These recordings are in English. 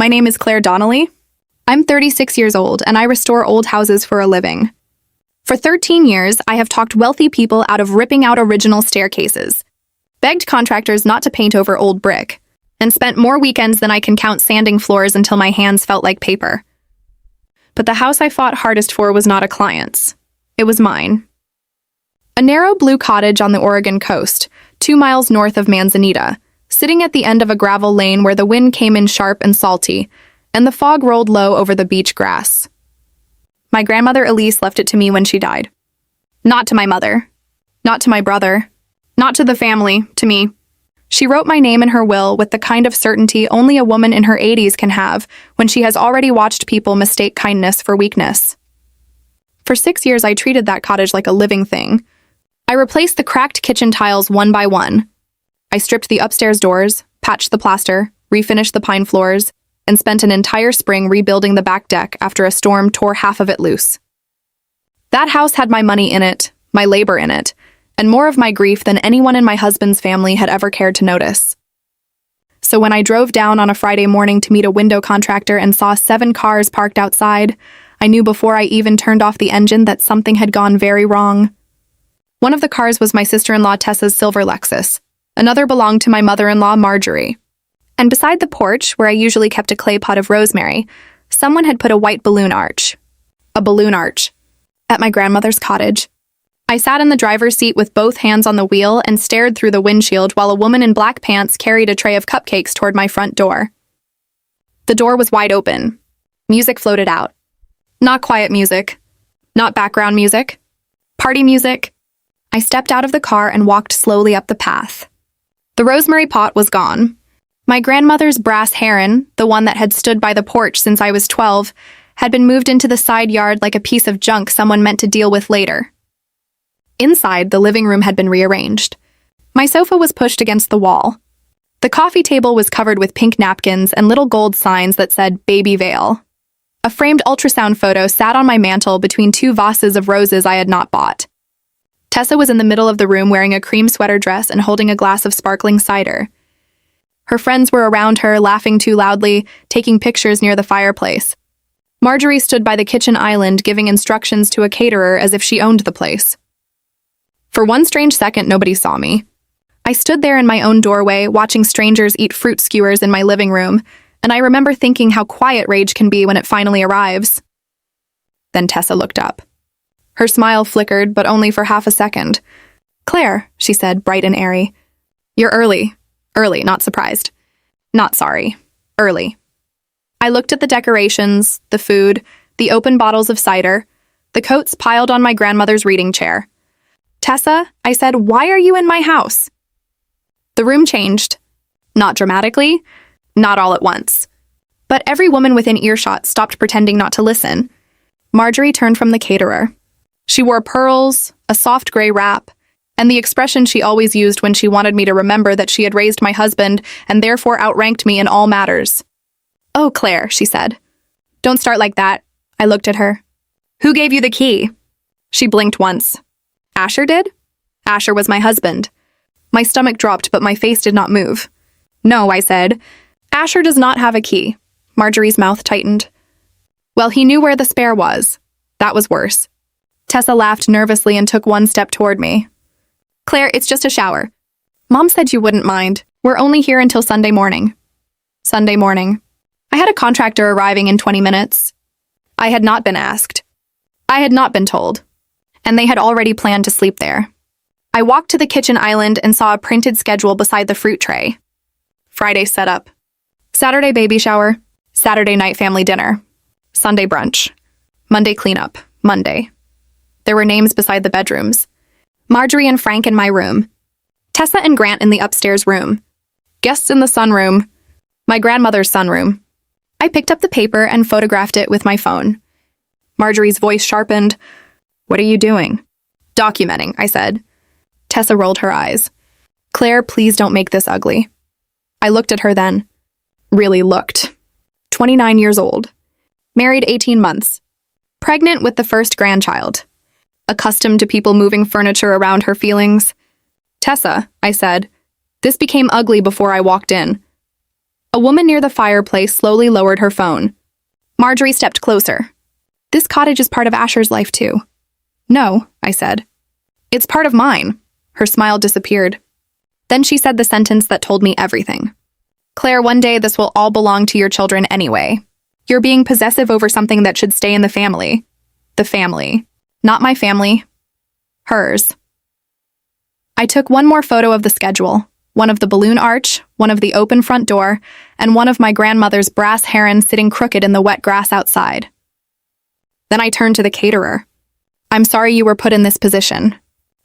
My name is Claire Donnelly. I'm 36 years old, and I restore old houses for a living. For 13 years, I have talked wealthy people out of ripping out original staircases, begged contractors not to paint over old brick, and spent more weekends than I can count sanding floors until my hands felt like paper. But the house I fought hardest for was not a client's. It was mine. A narrow blue cottage on the Oregon coast, 2 miles north of Manzanita, sitting at the end of a gravel lane where the wind came in sharp and salty, and the fog rolled low over the beach grass. My grandmother Elise left it to me when she died. Not to my mother. Not to my brother. Not to the family, to me. She wrote my name in her will with the kind of certainty only a woman in her 80s can have when she has already watched people mistake kindness for weakness. For 6 years, I treated that cottage like a living thing. I replaced the cracked kitchen tiles one by one. I stripped the upstairs doors, patched the plaster, refinished the pine floors, and spent an entire spring rebuilding the back deck after a storm tore half of it loose. That house had my money in it, my labor in it, and more of my grief than anyone in my husband's family had ever cared to notice. So when I drove down on a Friday morning to meet a window contractor and saw 7 cars parked outside, I knew before I even turned off the engine that something had gone very wrong. One of the cars was my sister-in-law Tessa's silver Lexus. Another belonged to my mother-in-law Marjorie. And beside the porch, where I usually kept a clay pot of rosemary, someone had put a white balloon arch. A balloon arch. At my grandmother's cottage. I sat in the driver's seat with both hands on the wheel and stared through the windshield while a woman in black pants carried a tray of cupcakes toward my front door. The door was wide open. Music floated out. Not quiet music. Not background music. Party music. I stepped out of the car and walked slowly up the path. The rosemary pot was gone. My grandmother's brass heron, the one that had stood by the porch since I was 12, had been moved into the side yard like a piece of junk someone meant to deal with later. Inside, the living room had been rearranged. My sofa was pushed against the wall. The coffee table was covered with pink napkins and little gold signs that said Baby Veil. A framed ultrasound photo sat on my mantel between 2 vases of roses I had not bought. Tessa was in the middle of the room wearing a cream sweater dress and holding a glass of sparkling cider. Her friends were around her, laughing too loudly, taking pictures near the fireplace. Marjorie stood by the kitchen island giving instructions to a caterer as if she owned the place. For one strange second, nobody saw me. I stood there in my own doorway, watching strangers eat fruit skewers in my living room, and I remember thinking how quiet rage can be when it finally arrives. Then Tessa looked up. Her smile flickered, but only for half a second. "Claire," she said, bright and airy. "You're early. Early, not surprised. Not sorry. Early." I looked at the decorations, the food, the open bottles of cider, the coats piled on my grandmother's reading chair. "Tessa," I said, "why are you in my house?" The room changed. Not dramatically, not all at once. But every woman within earshot stopped pretending not to listen. Marjorie turned from the caterer. She wore pearls, a soft gray wrap, and the expression she always used when she wanted me to remember that she had raised my husband and therefore outranked me in all matters. "Oh, Claire," she said. "Don't start like that." I looked at her. "Who gave you the key?" She blinked once. "Asher did?" Asher was my husband. My stomach dropped, but my face did not move. "No," I said. "Asher does not have a key." Marjorie's mouth tightened. "Well, he knew where the spare was. That was worse." Tessa laughed nervously and took one step toward me. "Claire, it's just a shower. Mom said you wouldn't mind. We're only here until Sunday morning." Sunday morning. I had a contractor arriving in 20 minutes. I had not been asked. I had not been told. And they had already planned to sleep there. I walked to the kitchen island and saw a printed schedule beside the fruit tray. Friday setup. Saturday baby shower. Saturday night family dinner. Sunday brunch. Monday cleanup. Monday. There were names beside the bedrooms. Marjorie and Frank in my room. Tessa and Grant in the upstairs room. Guests in the sunroom. My grandmother's sunroom. I picked up the paper and photographed it with my phone. Marjorie's voice sharpened. "What are you doing?" "Documenting," I said. Tessa rolled her eyes. "Claire, please don't make this ugly." I looked at her then. Really looked. 29 years old. Married 18 months. Pregnant with the first grandchild. Accustomed to people moving furniture around her feelings. "Tessa," I said, "this became ugly before I walked in." A woman near the fireplace slowly lowered her phone. Marjorie stepped closer. This cottage is part of Asher's life too. No, I said. It's part of mine. Her smile disappeared. Then she said the sentence that told me everything. Claire, one day this will all belong to your children anyway. You're being possessive over something that should stay in the family. The family. Not my family. Hers. I took one more photo of the schedule. One of the balloon arch, one of the open front door, and one of my grandmother's brass heron sitting crooked in the wet grass outside. Then I turned to the caterer. I'm sorry you were put in this position.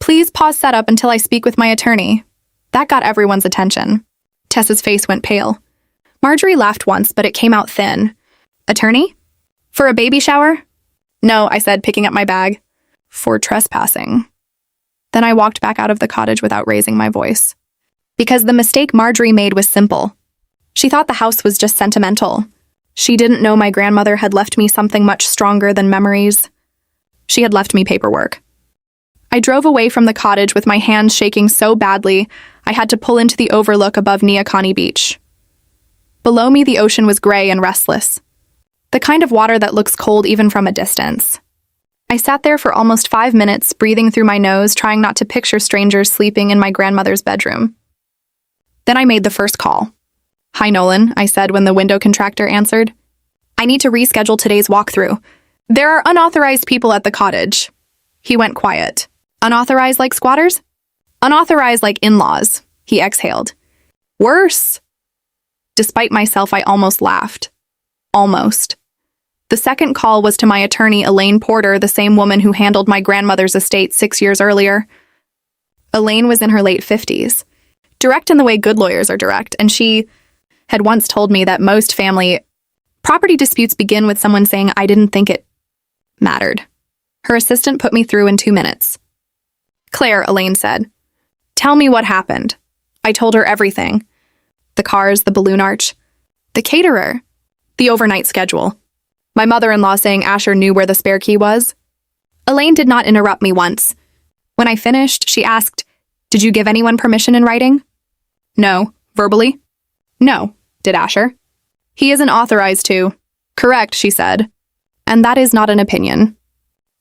Please pause setup until I speak with my attorney. That got everyone's attention. Tessa's face went pale. Marjorie laughed once, but it came out thin. Attorney? For a baby shower? No, I said, picking up my bag. For trespassing. Then I walked back out of the cottage without raising my voice. Because the mistake Marjorie made was simple. She thought the house was just sentimental. She didn't know my grandmother had left me something much stronger than memories. She had left me paperwork. I drove away from the cottage with my hands shaking so badly I had to pull into the overlook above Neocani Beach. Below me, the ocean was gray and restless. The kind of water that looks cold even from a distance. I sat there for almost 5 minutes, breathing through my nose, trying not to picture strangers sleeping in my grandmother's bedroom. Then I made the first call. Hi, Nolan, I said when the window contractor answered. I need to reschedule today's walkthrough. There are unauthorized people at the cottage. He went quiet. Unauthorized like squatters? Unauthorized like in-laws, he exhaled. Worse. Despite myself, I almost laughed. Almost. The second call was to my attorney, Elaine Porter, the same woman who handled my grandmother's estate 6 years earlier. Elaine was in her late 50s. Direct in the way good lawyers are direct, and she had once told me that most family property disputes begin with someone saying, I didn't think it mattered. Her assistant put me through in 2 minutes. Claire, Elaine said. Tell me what happened. I told her everything. The cars, the balloon arch, the caterer, the overnight schedule. My mother-in-law saying Asher knew where the spare key was. Elaine did not interrupt me once. When I finished, she asked, Did you give anyone permission in writing? No. Verbally? No. Did Asher? He isn't authorized to. Correct, she said. And that is not an opinion.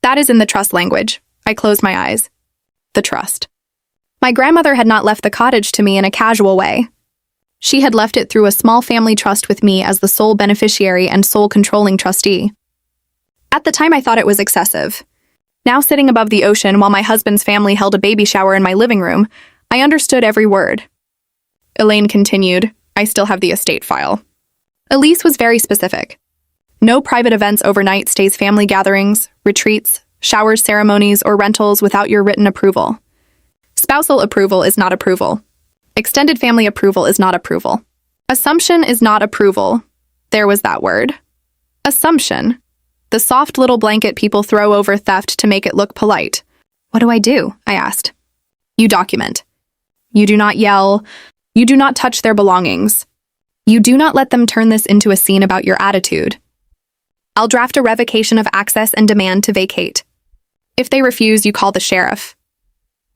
That is in the trust language. I closed my eyes. The trust. My grandmother had not left the cottage to me in a casual way. She had left it through a small family trust with me as the sole beneficiary and sole controlling trustee. At the time, I thought it was excessive. Now sitting above the ocean while my husband's family held a baby shower in my living room, I understood every word. Elaine continued, I still have the estate file. Elise was very specific. No private events overnight stays, family gatherings, retreats, showers, ceremonies, or rentals without your written approval. Spousal approval is not approval. Extended family approval is not approval. Assumption is not approval. There was that word. Assumption. The soft little blanket people throw over theft to make it look polite. What do? I asked. You document. You do not yell. You do not touch their belongings. You do not let them turn this into a scene about your attitude. I'll draft a revocation of access and demand to vacate. If they refuse, you call the sheriff.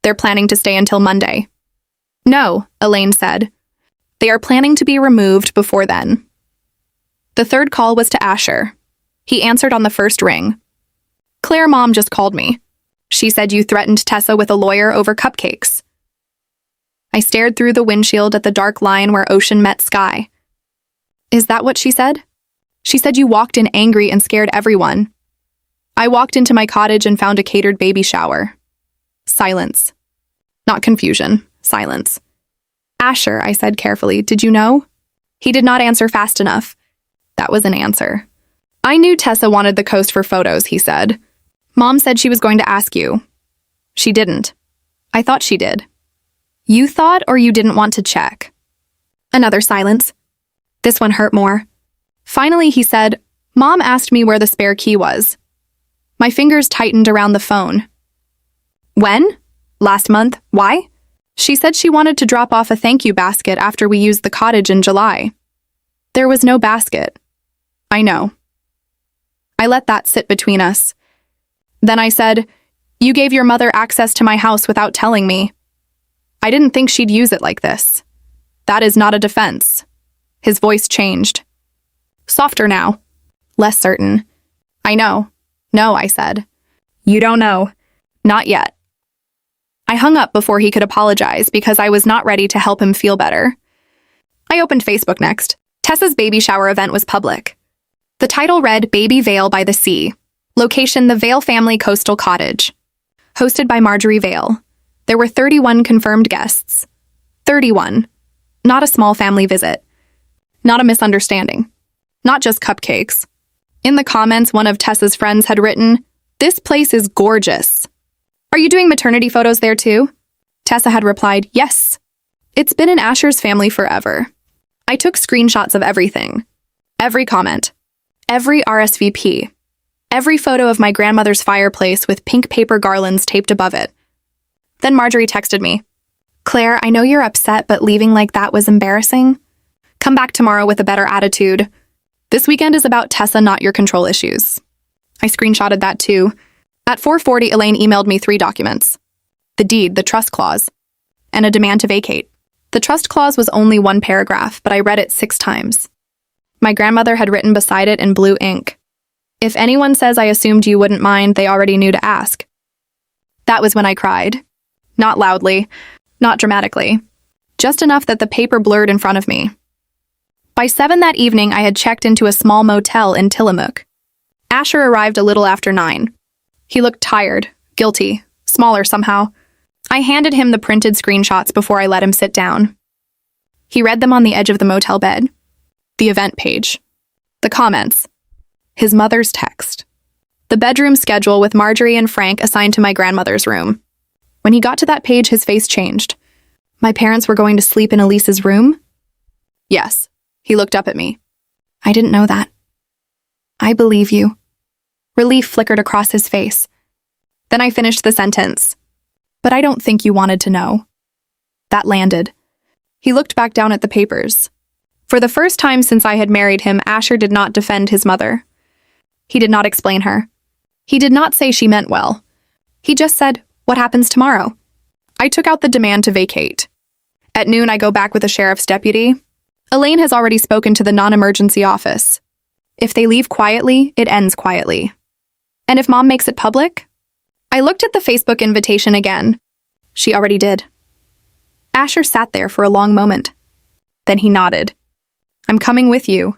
They're planning to stay until Monday. No, Elaine said. They are planning to be removed before then. The third call was to Asher. He answered on the first ring. Claire, Mom just called me. She said you threatened Tessa with a lawyer over cupcakes. I stared through the windshield at the dark line where ocean met sky. Is that what she said? She said you walked in angry and scared everyone. I walked into my cottage and found a catered baby shower. Silence. Not confusion. Silence. Asher, I said carefully, did you know? He did not answer fast enough. That was an answer. I knew Tessa wanted the coast for photos, he said. Mom said she was going to ask you. She didn't. I thought she did. You thought, or you didn't want to check? Another silence. This one hurt more. Finally, he said, Mom asked me where the spare key was. My fingers tightened around the phone. When? Last month. Why? She said she wanted to drop off a thank you basket after we used the cottage in July. There was no basket. I know. I let that sit between us. Then I said, You gave your mother access to my house without telling me. I didn't think she'd use it like this. That is not a defense. His voice changed. Softer now. Less certain. I know. No, I said. You don't know. Not yet. I hung up before he could apologize because I was not ready to help him feel better. I opened Facebook next. Tessa's baby shower event was public. The title read Baby Vale by the Sea. Location the Vale family coastal cottage. Hosted by Marjorie Vale. There were 31 confirmed guests. 31. Not a small family visit. Not a misunderstanding. Not just cupcakes. In the comments, one of Tessa's friends had written, "This place is gorgeous. Are you doing maternity photos there too?" Tessa had replied, "Yes. It's been in Asher's family forever." I took screenshots of everything. Every comment. Every RSVP. Every photo of my grandmother's fireplace with pink paper garlands taped above it. Then Marjorie texted me, "Claire, I know you're upset, but leaving like that was embarrassing. Come back tomorrow with a better attitude. This weekend is about Tessa, not your control issues." I screenshotted that too. At 4:40, Elaine emailed me 3 documents. The deed, the trust clause, and a demand to vacate. The trust clause was only 1 paragraph, but I read it 6 times. My grandmother had written beside it in blue ink, "If anyone says I assumed you wouldn't mind, they already knew to ask." That was when I cried. Not loudly, not dramatically, just enough that the paper blurred in front of me. By 7 that evening, I had checked into a small motel in Tillamook. Asher arrived a little after 9. He looked tired, guilty, smaller somehow. I handed him the printed screenshots before I let him sit down. He read them on the edge of the motel bed. The event page. The comments. His mother's text. The bedroom schedule with Marjorie and Frank assigned to my grandmother's room. When he got to that page, his face changed. My parents were going to sleep in Elise's room? Yes. He looked up at me. I didn't know that. I believe you. Relief flickered across his face. Then I finished the sentence. But I don't think you wanted to know. That landed. He looked back down at the papers. For the first time since I had married him, Asher did not defend his mother. He did not explain her. He did not say she meant well. He just said, "What happens tomorrow?" I took out the demand to vacate. At noon, I go back with a sheriff's deputy. Elaine has already spoken to the non-emergency office. If they leave quietly, it ends quietly. And if Mom makes it public? I looked at the Facebook invitation again. She already did. Asher sat there for a long moment. Then he nodded. "I'm coming with you."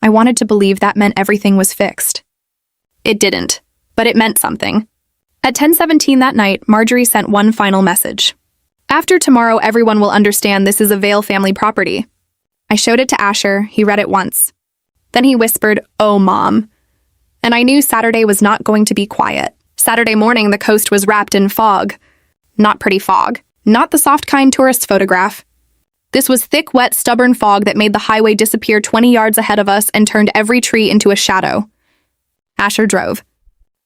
I wanted to believe that meant everything was fixed. It didn't, but it meant something. At 10:17 that night, Marjorie sent one final message. "After tomorrow, everyone will understand this is a Vale family property." I showed it to Asher. He read it once. Then he whispered, "Oh, Mom." And I knew Saturday was not going to be quiet. Saturday morning, the coast was wrapped in fog. Not pretty fog. Not the soft kind tourists photograph. This was thick, wet, stubborn fog that made the highway disappear 20 yards ahead of us and turned every tree into a shadow. Asher drove.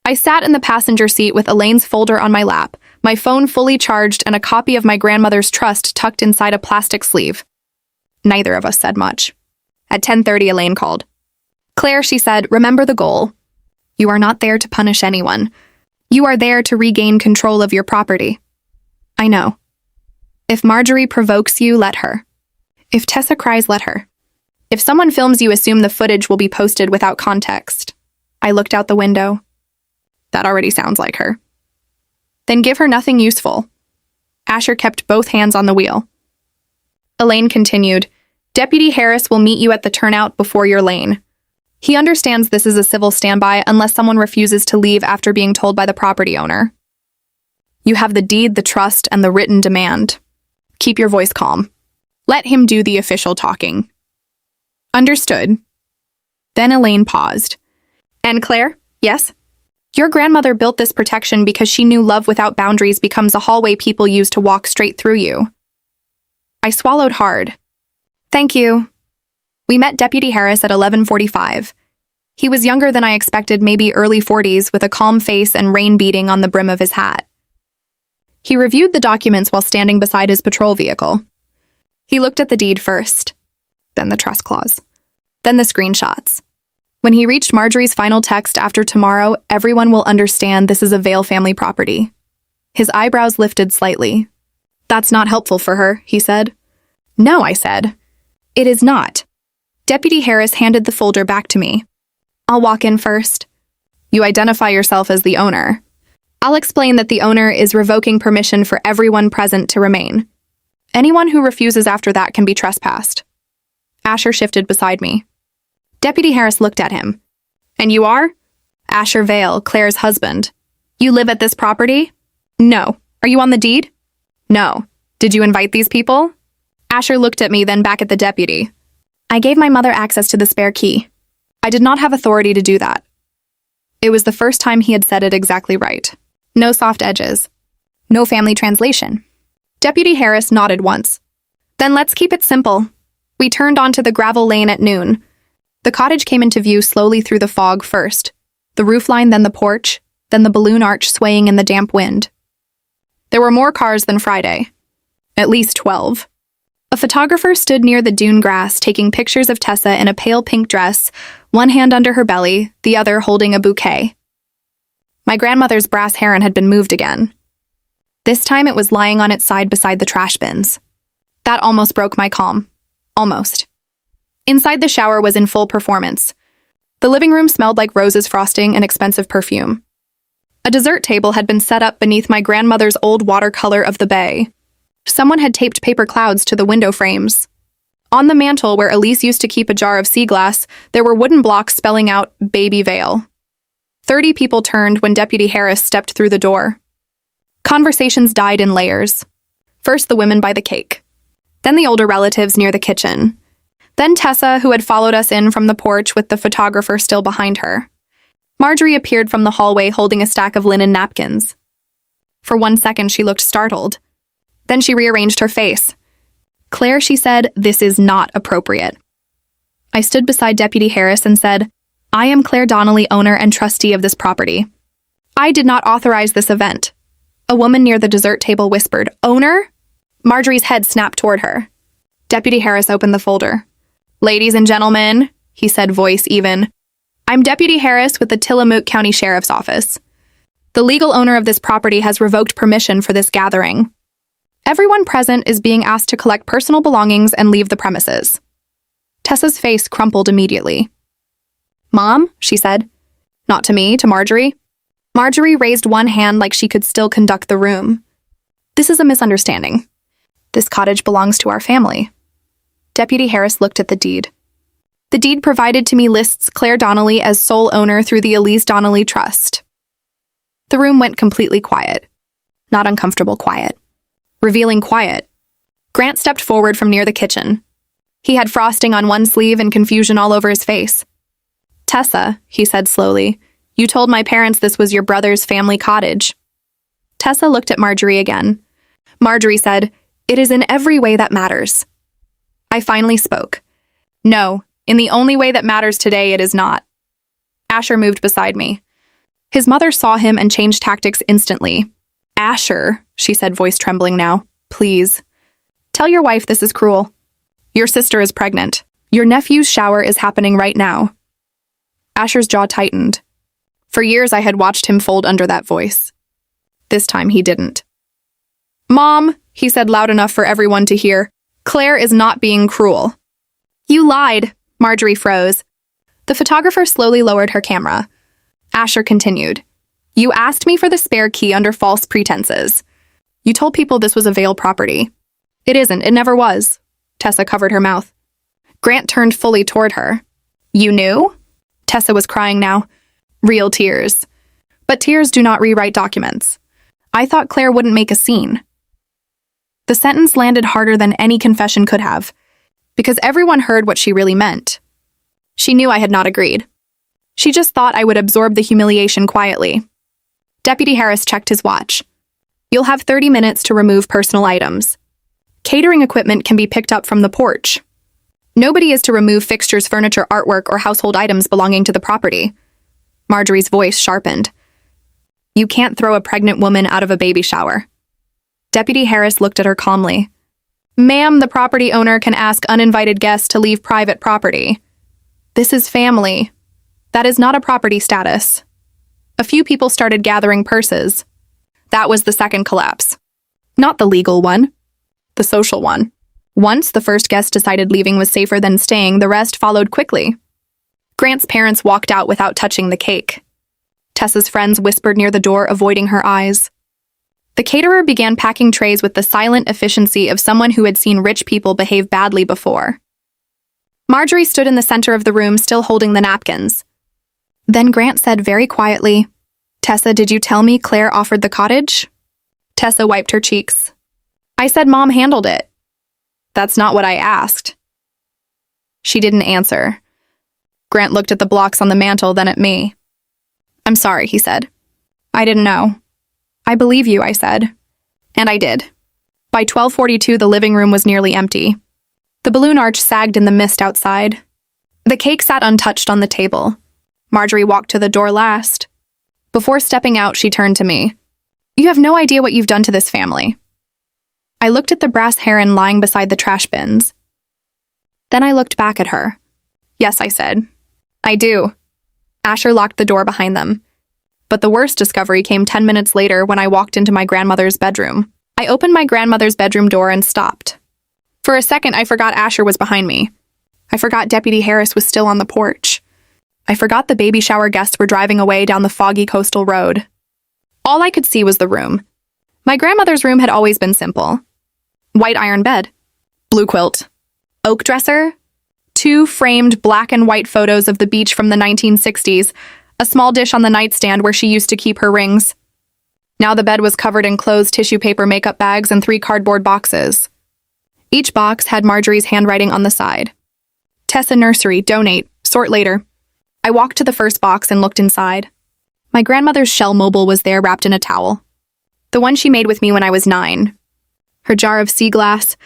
I sat in the passenger seat with Elaine's folder on my lap, my phone fully charged and a copy of my grandmother's trust tucked inside a plastic sleeve. Neither of us said much. At 10:30, Elaine called. "Claire," she said, "remember the goal. You are not there to punish anyone. You are there to regain control of your property." I know. If Marjorie provokes you, let her. If Tessa cries, let her. If someone films you, assume the footage will be posted without context. I looked out the window. That already sounds like her. Then give her nothing useful. Asher kept both hands on the wheel. Elaine continued, "Deputy Harris will meet you at the turnout before your lane. He understands this is a civil standby unless someone refuses to leave after being told by the property owner. You have the deed, the trust, and the written demand. Keep your voice calm. Let him do the official talking." Understood. Then Elaine paused. "And Claire, yes? Your grandmother built this protection because she knew love without boundaries becomes a hallway people use to walk straight through you." I swallowed hard. "Thank you." We met Deputy Harris at 11:45. He was younger than I expected, maybe early 40s, with a calm face and rain beading on the brim of his hat. He reviewed the documents while standing beside his patrol vehicle. He looked at the deed first, then the trust clause, then the screenshots. When he reached Marjorie's final text, "After tomorrow, everyone will understand this is a Vale family property." His eyebrows lifted slightly. "That's not helpful for her," he said. "No," I said. It is not. Deputy Harris handed the folder back to me. I'll walk in first. You identify yourself as the owner. I'll explain that the owner is revoking permission for everyone present to remain. Anyone who refuses after that can be trespassed. Asher shifted beside me. Deputy Harris looked at him. And you are? Asher Vale, Claire's husband. You live at this property? No. Are you on the deed? No. Did you invite these people? Asher looked at me, then back at the deputy. I gave my mother access to the spare key. I did not have authority to do that. It was the first time he had said it exactly right. No soft edges. No family translation. Deputy Harris nodded once. Then let's keep it simple. We turned onto the gravel lane at noon. The cottage came into view slowly through the fog first, the roofline, then the porch, then the balloon arch swaying in the damp wind. There were more cars than Friday. At least 12. A photographer stood near the dune grass taking pictures of Tessa in a pale pink dress, one hand under her belly, the other holding a bouquet. My grandmother's brass heron had been moved again. This time it was lying on its side beside the trash bins. That almost broke my calm. Almost. Inside the shower was in full performance. The living room smelled like roses frosting and expensive perfume. A dessert table had been set up beneath my grandmother's old watercolor of the bay. Someone had taped paper clouds to the window frames. On the mantel where Elise used to keep a jar of sea glass, there were wooden blocks spelling out Baby Vale. 30 people turned when Deputy Harris stepped through the door. Conversations died in layers. First the women by the cake. Then the older relatives near the kitchen. Then Tessa, who had followed us in from the porch with the photographer still behind her. Marjorie appeared from the hallway holding a stack of linen napkins. For 1 second she looked startled. Then she rearranged her face. Claire, she said, this is not appropriate. I stood beside Deputy Harris and said, I am Claire Donnelly, owner and trustee of this property. I did not authorize this event. A woman near the dessert table whispered, Owner? Marjorie's head snapped toward her. Deputy Harris opened the folder. Ladies and gentlemen, he said, voice even. I'm Deputy Harris with the Tillamook County Sheriff's Office. The legal owner of this property has revoked permission for this gathering. Everyone present is being asked to collect personal belongings and leave the premises. Tessa's face crumpled immediately. Mom, she said. Not to me, to Marjorie. Marjorie raised one hand like she could still conduct the room. This is a misunderstanding. This cottage belongs to our family. Deputy Harris looked at the deed. The deed provided to me lists Claire Donnelly as sole owner through the Elise Donnelly Trust. The room went completely quiet. Not uncomfortable quiet. Revealing quiet. Grant stepped forward from near the kitchen. He had frosting on one sleeve and confusion all over his face. Tessa, he said slowly, you told my parents this was your brother's family cottage. Tessa looked at Marjorie again. Marjorie said, It is in every way that matters. I finally spoke. No, in the only way that matters today, it is not. Asher moved beside me. His mother saw him and changed tactics instantly. Asher, she said, voice trembling now, please. Tell your wife this is cruel. Your sister is pregnant. Your nephew's shower is happening right now. Asher's jaw tightened. For years I had watched him fold under that voice. This time he didn't. Mom, he said loud enough for everyone to hear, Claire is not being cruel. You lied, Marjorie froze. The photographer slowly lowered her camera. Asher continued. You asked me for the spare key under false pretenses. You told people this was a Vale property. It isn't, it never was. Tessa covered her mouth. Grant turned fully toward her. You knew? Tessa was crying now. Real tears. But tears do not rewrite documents. I thought Claire wouldn't make a scene. The sentence landed harder than any confession could have, because everyone heard what she really meant. She knew I had not agreed. She just thought I would absorb the humiliation quietly. Deputy Harris checked his watch. You'll have 30 minutes to remove personal items. Catering equipment can be picked up from the porch. Nobody is to remove fixtures, furniture, artwork, or household items belonging to the property. Marjorie's voice sharpened. You can't throw a pregnant woman out of a baby shower. Deputy Harris looked at her calmly. Ma'am, the property owner can ask uninvited guests to leave private property. This is family. That is not a property status. A few people started gathering purses. That was the second collapse. Not the legal one. The social one. Once the first guest decided leaving was safer than staying, the rest followed quickly. Grant's parents walked out without touching the cake. Tessa's friends whispered near the door, avoiding her eyes. The caterer began packing trays with the silent efficiency of someone who had seen rich people behave badly before. Marjorie stood in the center of the room, still holding the napkins. Then Grant said very quietly, "Tessa, did you tell me Claire offered the cottage?" Tessa wiped her cheeks. "I said Mom handled it." "That's not what I asked." She didn't answer. Grant looked at the blocks on the mantel, then at me. "I'm sorry," he said. "I didn't know." "I believe you," I said. And I did. By 12:42, the living room was nearly empty. The balloon arch sagged in the mist outside. The cake sat untouched on the table. Marjorie walked to the door last. Before stepping out, she turned to me. "You have no idea what you've done to this family." I looked at the brass heron lying beside the trash bins. Then I looked back at her. "Yes," I said. "I do." Asher locked the door behind them. But the worst discovery came 10 minutes later when I walked into my grandmother's bedroom. I opened my grandmother's bedroom door and stopped. For a second, I forgot Asher was behind me. I forgot Deputy Harris was still on the porch. I forgot the baby shower guests were driving away down the foggy coastal road. All I could see was the room. My grandmother's room had always been simple. White iron bed, blue quilt, oak dresser, 2 framed black and white photos of the beach from the 1960s, a small dish on the nightstand where she used to keep her rings. Now the bed was covered in closed tissue paper makeup bags and 3 cardboard boxes. Each box had Marjorie's handwriting on the side. "Tessa Nursery, donate, sort later." I walked to the first box and looked inside. My grandmother's shell mobile was there, wrapped in a towel. The one she made with me when I was 9. Her jar of sea glass,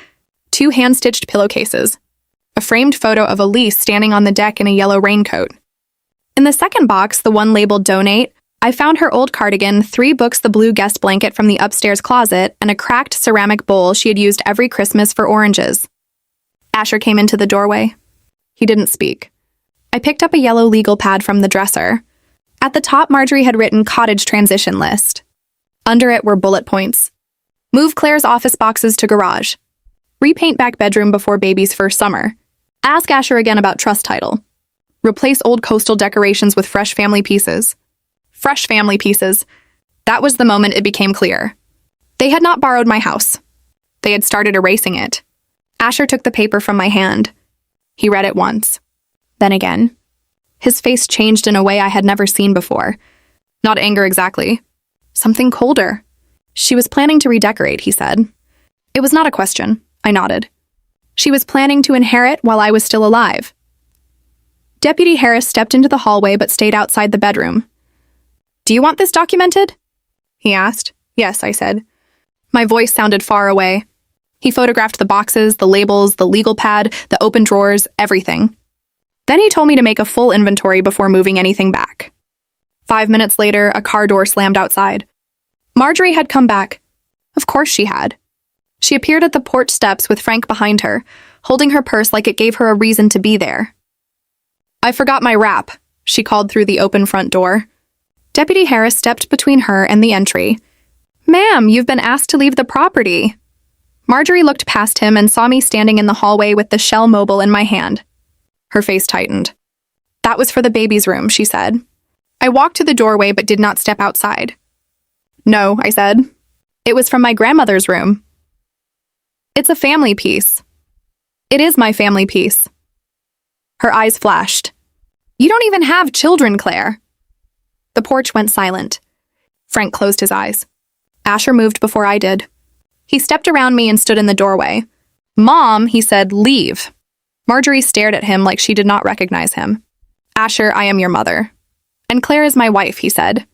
2 hand-stitched pillowcases, a framed photo of Elise standing on the deck in a yellow raincoat. In the second box, the one labeled donate, I found her old cardigan, 3 books, the blue guest blanket from the upstairs closet, and a cracked ceramic bowl she had used every Christmas for oranges. Asher came into the doorway. He didn't speak. I picked up a yellow legal pad from the dresser. At the top, Marjorie had written Cottage transition list. Under it were bullet points. Move Claire's office boxes to garage. Repaint back bedroom before baby's first summer. Ask Asher again about trust title. Replace old coastal decorations with fresh family pieces. Fresh family pieces. That was the moment it became clear. They had not borrowed my house. They had started erasing it. Asher took the paper from my hand. He read it once. Then again. His face changed in a way I had never seen before. Not anger exactly. Something colder. She was planning to redecorate, he said. It was not a question. I nodded. She was planning to inherit while I was still alive. Deputy Harris stepped into the hallway but stayed outside the bedroom. "Do you want this documented?" he asked. "Yes," I said. My voice sounded far away. He photographed the boxes, the labels, the legal pad, the open drawers, everything. Then he told me to make a full inventory before moving anything back. 5 minutes later, a car door slammed outside. Marjorie had come back. Of course she had. She appeared at the porch steps with Frank behind her, holding her purse like it gave her a reason to be there. "I forgot my wrap," she called through the open front door. Deputy Harris stepped between her and the entry. "Ma'am, you've been asked to leave the property." Marjorie looked past him and saw me standing in the hallway with the Shell mobile in my hand. Her face tightened. "That was for the baby's room," she said. I walked to the doorway but did not step outside. "No," I said. "It was from my grandmother's room." "It's a family piece." "It is my family piece." Her eyes flashed. "You don't even have children, Claire." The porch went silent. Frank closed his eyes. Asher moved before I did. He stepped around me and stood in the doorway. "Mom," he said, "leave." Marjorie stared at him like she did not recognize him. "Asher, I am your mother." "And Claire is my wife," he said.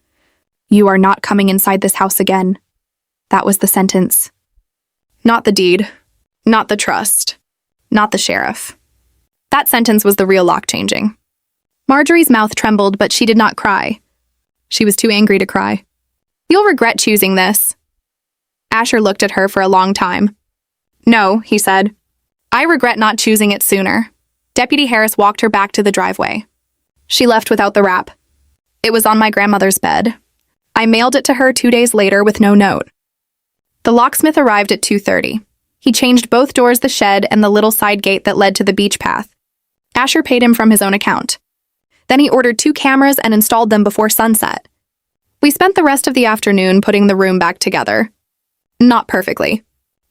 "You are not coming inside this house again." That was the sentence. Not the deed. Not the trust. Not the sheriff. That sentence was the real lock changing. Marjorie's mouth trembled, but she did not cry. She was too angry to cry. "You'll regret choosing this." Asher looked at her for a long time. "No," he said. "I regret not choosing it sooner." Deputy Harris walked her back to the driveway. She left without the wrap. It was on my grandmother's bed. I mailed it to her 2 days later with no note. The locksmith arrived at 2:30. He changed both doors, the shed and the little side gate that led to the beach path. Asher paid him from his own account. Then he ordered 2 cameras and installed them before sunset. We spent the rest of the afternoon putting the room back together. Not perfectly.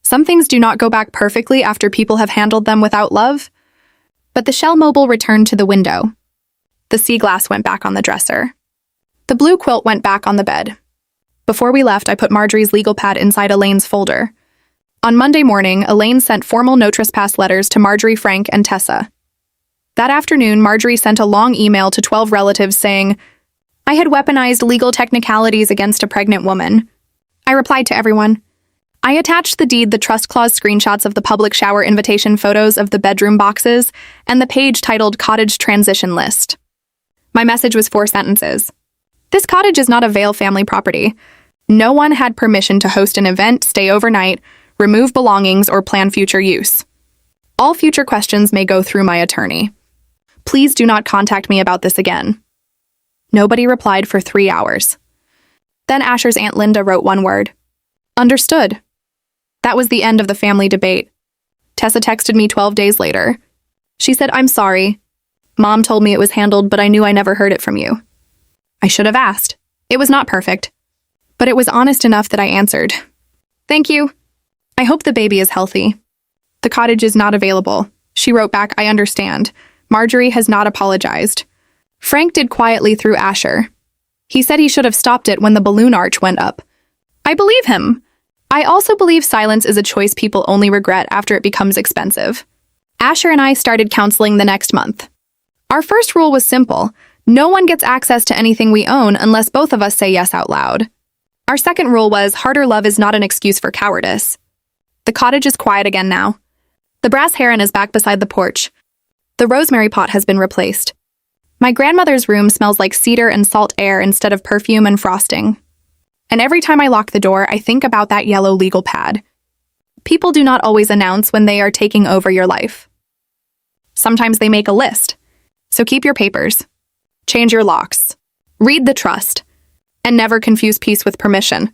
Some things do not go back perfectly after people have handled them without love. But the Shell Mobile returned to the window. The sea glass went back on the dresser. The blue quilt went back on the bed. Before we left, I put Marjorie's legal pad inside Elaine's folder. On Monday morning, Elaine sent formal no trespass letters to Marjorie, Frank, and Tessa. That afternoon, Marjorie sent a long email to 12 relatives saying, "I had weaponized legal technicalities against a pregnant woman." I replied to everyone. I attached the deed, the trust clause screenshots of the public shower invitation photos of the bedroom boxes, and the page titled Cottage Transition List. My message was 4 sentences. This cottage is not a Vale family property. No one had permission to host an event, stay overnight, remove belongings, or plan future use. All future questions may go through my attorney. Please do not contact me about this again. Nobody replied for 3 hours. Then Asher's Aunt Linda wrote one word. Understood. That was the end of the family debate. Tessa texted me 12 days later. She said, "I'm sorry. Mom told me it was handled, but I knew I never heard it from you." I should have asked. It was not perfect. But it was honest enough that I answered. "Thank you. I hope the baby is healthy." "The cottage is not available." She wrote back, "I understand. Marjorie has not apologized." Frank did quietly through Asher. He said he should have stopped it when the balloon arch went up. I believe him. I also believe silence is a choice people only regret after it becomes expensive. Asher and I started counseling the next month. Our first rule was simple. No one gets access to anything we own unless both of us say yes out loud. Our second rule was harder love is not an excuse for cowardice. The cottage is quiet again now. The brass heron is back beside the porch. The rosemary pot has been replaced. My grandmother's room smells like cedar and salt air instead of perfume and frosting. And every time I lock the door, I think about that yellow legal pad. People do not always announce when they are taking over your life. Sometimes they make a list. So keep your papers. Change your locks. Read the trust. And never confuse peace with permission.